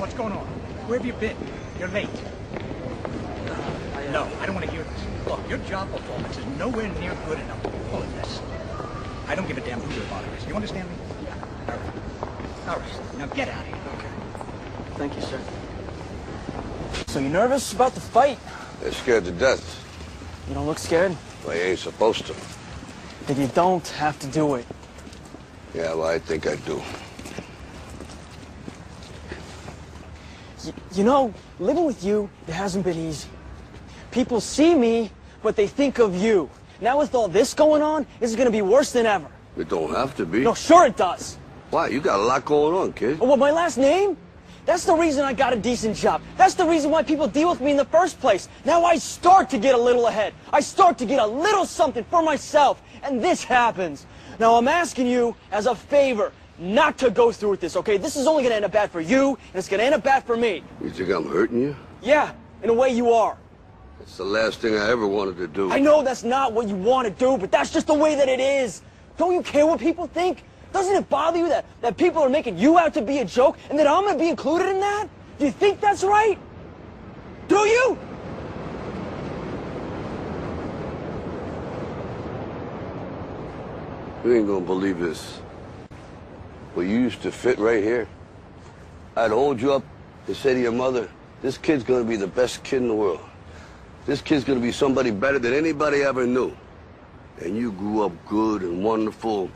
What's going on? Where have you been? You're late. No, I don't want to hear this. Look, your job performance is nowhere near good enough to pull this. I don't give a damn who your father is. You understand me? Yeah. All right. All right. Now get out of here. Okay. Thank you, sir. So you nervous about the fight? They're scared to death. You don't look scared? Well, you ain't supposed to. Then you don't have to do it. Yeah, well, I think I do. You know, living with you, it hasn't been easy. People see me, but they think of you. Now with all this going on, this is going to be worse than ever. It don't have to be. No, sure it does. Why? You got a lot going on, kid. Oh, what, my last name? That's the reason I got a decent job. That's the reason why people deal with me in the first place. Now I start to get a little ahead. I start to get a little something for myself. And this happens. Now I'm asking you, as a favor, not to go through with this, okay? This is only going to end up bad for you, and it's going to end up bad for me. You think I'm hurting you? Yeah, in a way you are. That's the last thing I ever wanted to do. I know that's not what you want to do, but that's just the way that it is. Don't you care what people think? Doesn't it bother you that people are making you out to be a joke, and that I'm going to be included in that? Do you think that's right? Do you? You ain't gonna believe this. Well, you used to fit right here. I'd hold you up and say to your mother, this kid's gonna be the best kid in the world. This kid's gonna be somebody better than anybody ever knew. And you grew up good and wonderful.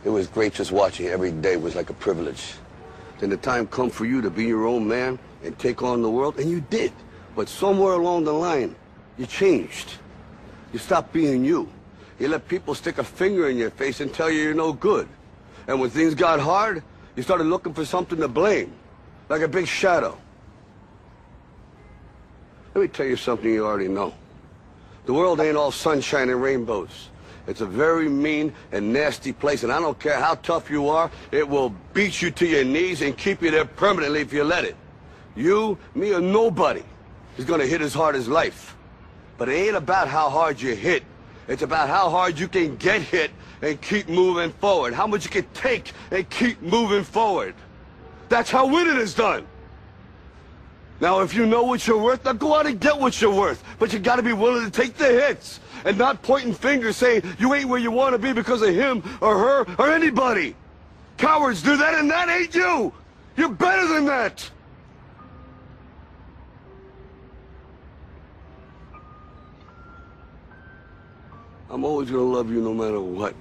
It was great just watching every day. It was like a privilege. Then the time come for you to be your own man and take on the world, and you did. But somewhere along the line, you changed. You stopped being you. You let people stick a finger in your face and tell you you're no good. And when things got hard, you started looking for something to blame, like a big shadow. Let me tell you something you already know. The world ain't all sunshine and rainbows. It's a very mean and nasty place, and I don't care how tough you are, it will beat you to your knees and keep you there permanently if you let it. You, me, or nobody is gonna hit as hard as life. But it ain't about how hard you hit. It's about how hard you can get hit and keep moving forward. How much you can take and keep moving forward. That's how winning is done. Now, if you know what you're worth, now go out and get what you're worth. But you gotta be willing to take the hits and not pointing fingers saying you ain't where you want to be because of him or her or anybody. Cowards do that, and that ain't you. You're better than that. I'm always gonna love you no matter what.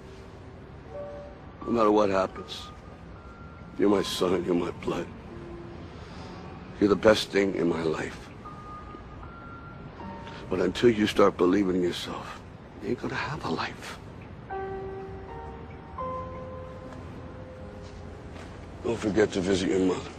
No matter what happens. You're my son, you're my blood. You're the best thing in my life. But until you start believing in yourself, you ain't gonna have a life. Don't forget to visit your mother.